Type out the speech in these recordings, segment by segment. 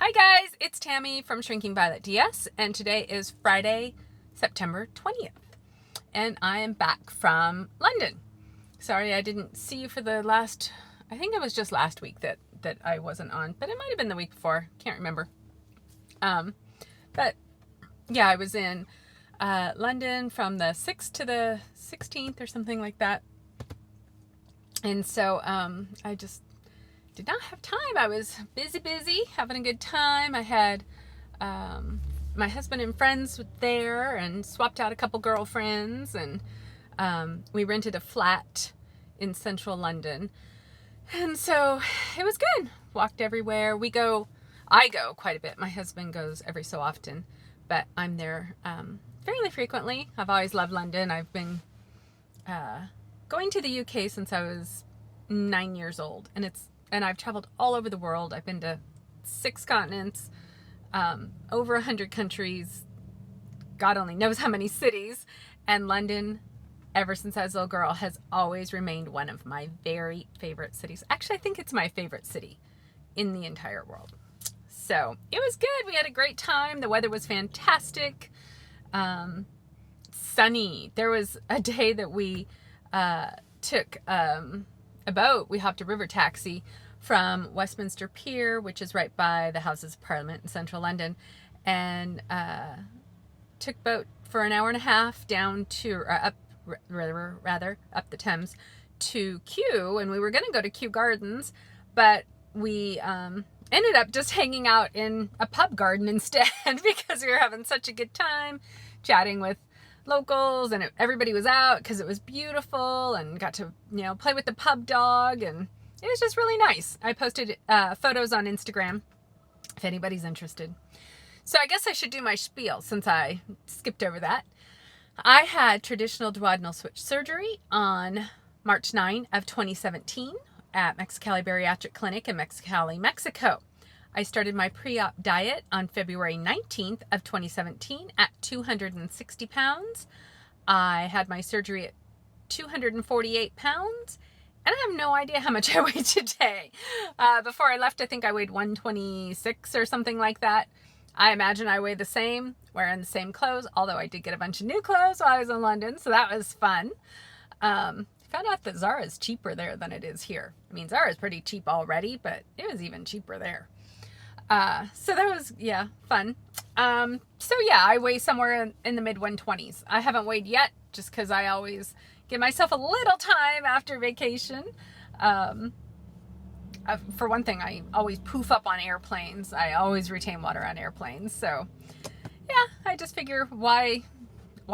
Hi guys, it's Tammy from Shrinking Violet DS, and today is Friday, September 20th, and I am back from London. Sorry I didn't see you for the last, I think it was just last week that I wasn't on, but it might have been the week before, can't remember. But yeah, I was in London from the 6th to the 16th or something like that, and so I just did not have time. I was busy, having a good time. I had my husband and friends there and swapped out a couple girlfriends, and we rented a flat in central London. And so it was good. Walked everywhere. I go quite a bit. My husband goes every so often, but I'm there fairly frequently. I've always loved London. I've been going to the UK since I was 9 years old, and I've traveled all over the world. I've been to 6 continents, over 100 countries, God only knows how many cities, and London, ever since I was a little girl, has always remained one of my very favorite cities. Actually, I think it's my favorite city in the entire world. So it was good. We had a great time. The weather was fantastic. Sunny. There was a day that we took a boat. We hopped a river taxi from Westminster Pier, which is right by the Houses of Parliament in central London, and took boat for an hour and a half down to up the Thames to Kew, and we were going to go to Kew Gardens, but we ended up just hanging out in a pub garden instead because we were having such a good time chatting with locals, and everybody was out because it was beautiful, and got to play with the pub dog, and it was just really nice. I posted photos on Instagram if anybody's interested. So I guess I should do my spiel since I skipped over that. I had traditional duodenal switch surgery on March 9 of 2017 at Mexicali Bariatric Clinic in Mexicali, Mexico. I started my pre-op diet on February 19th of 2017 at 260 pounds. I had my surgery at 248 pounds, and I have no idea how much I weigh today. Before I left, I think I weighed 126 or something like that. I imagine I weigh the same, wearing the same clothes, although I did get a bunch of new clothes while I was in London, so that was fun. Found out that Zara is cheaper there than it is here. I mean, Zara is pretty cheap already, but it was even cheaper there. So that was, fun. I weigh somewhere in the mid 120s. I haven't weighed yet just because I always give myself a little time after vacation. For one thing, I always poof up on airplanes. I always retain water on airplanes. So I just figure why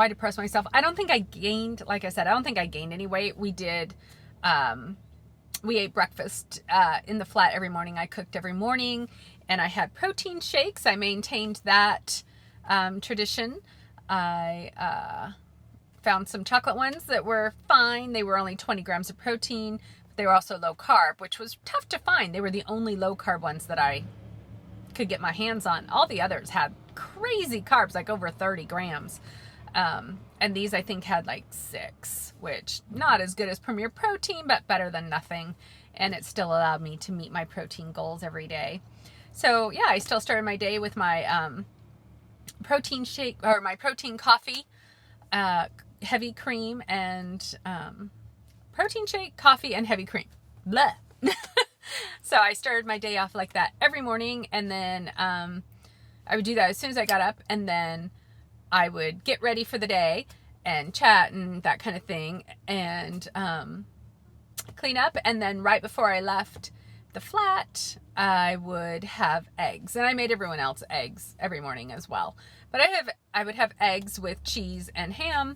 depress myself? I don't think I gained, like I said, I don't think I gained any weight. We ate breakfast in the flat every morning. I cooked every morning, and I had protein shakes. I maintained that tradition. I found some chocolate ones that were fine. They were only 20 grams of protein, but they were also low carb, which was tough to find. They were the only low carb ones that I could get my hands on. All the others had crazy carbs, like over 30 grams. And these I think had like 6, which not as good as Premier Protein, but better than nothing. And it still allowed me to meet my protein goals every day. So I still started my day with my protein shake, or my protein coffee, heavy cream, and protein shake, coffee, and heavy cream. Blah. So I started my day off like that every morning, and then I would do that as soon as I got up, and then I would get ready for the day and chat and that kind of thing, and clean up, and then right before I left the flat, I would have eggs, and I made everyone else eggs every morning as well. But I would have eggs with cheese and ham.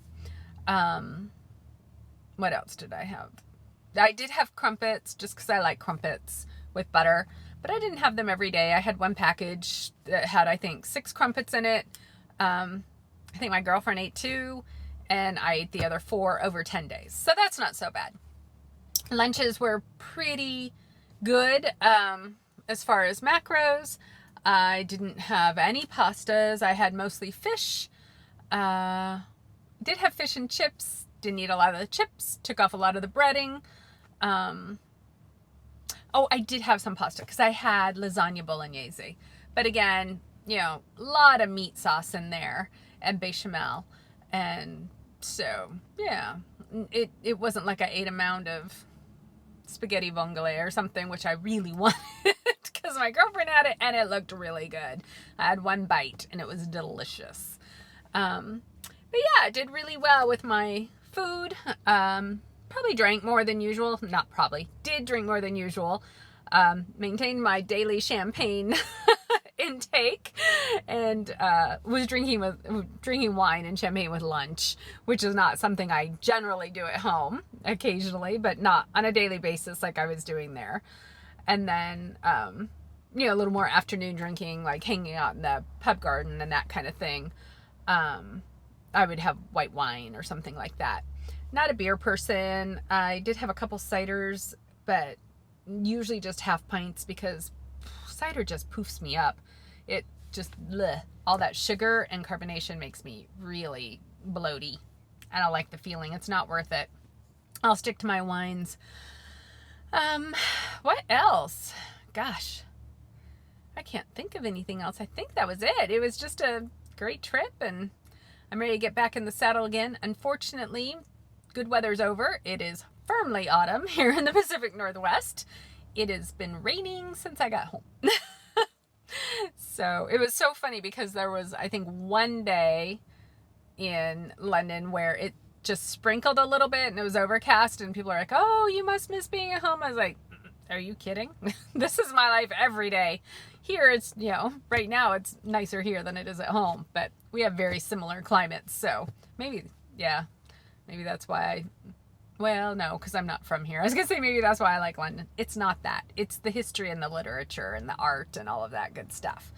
What else did I have? I did have crumpets, just because I like crumpets with butter, but I didn't have them every day. I had one package that had, I think, 6 crumpets in it. I think my girlfriend ate 2, and I ate the other 4 over 10 days. So that's not so bad. Lunches were pretty good as far as macros. I didn't have any pastas. I had mostly fish. Did have fish and chips. Didn't eat a lot of the chips. Took off a lot of the breading. I did have some pasta because I had lasagna bolognese. But again, you know, a lot of meat sauce in there and bechamel. And so, yeah, it wasn't like I ate a mound of spaghetti vongole or something, which I really wanted because my girlfriend had it and it looked really good. I had one bite and it was delicious. But yeah, I did really well with my food. Probably drank more than usual. Not probably. Did drink more than usual. Maintained my daily champagne intake and was drinking wine and champagne with lunch, which is not something I generally do at home. Occasionally, but not on a daily basis like I was doing there. And then you know, a little more afternoon drinking, like hanging out in the pub garden and that kind of thing. I would have white wine or something like that. Not a beer person. I did have a couple ciders, but usually just half pints because cider just poofs me up. It just, bleh. All that sugar and carbonation makes me really bloaty. I don't like the feeling. It's not worth it. I'll stick to my wines. What else? Gosh, I can't think of anything else. I think that was it. It was just a great trip and I'm ready to get back in the saddle again. Unfortunately, good weather's over. It is firmly autumn here in the Pacific Northwest. It has been raining since I got home. So it was so funny because there was, I think, one day in London where it just sprinkled a little bit and it was overcast and people are like, oh, you must miss being at home. I was like, are you kidding? This is my life every day. Here it's, you know, right now it's nicer here than it is at home, but we have very similar climates. So maybe, yeah, maybe that's why well, no, because I'm not from here. I was going to say maybe that's why I like London. It's not that. It's the history and the literature and the art and all of that good stuff.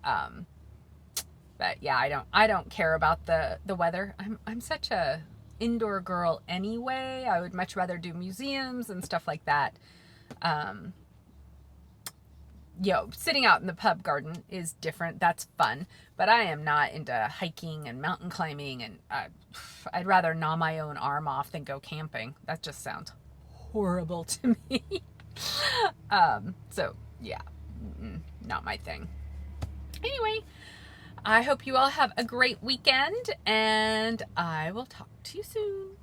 But yeah, I don't care about the weather. I'm such a indoor girl anyway. I would much rather do museums and stuff like that. Sitting out in the pub garden is different. That's fun. But I am not into hiking and mountain climbing, and I'd rather gnaw my own arm off than go camping. That just sounds horrible to me. So yeah, not my thing. Anyway, I hope you all have a great weekend, and I will talk to you soon.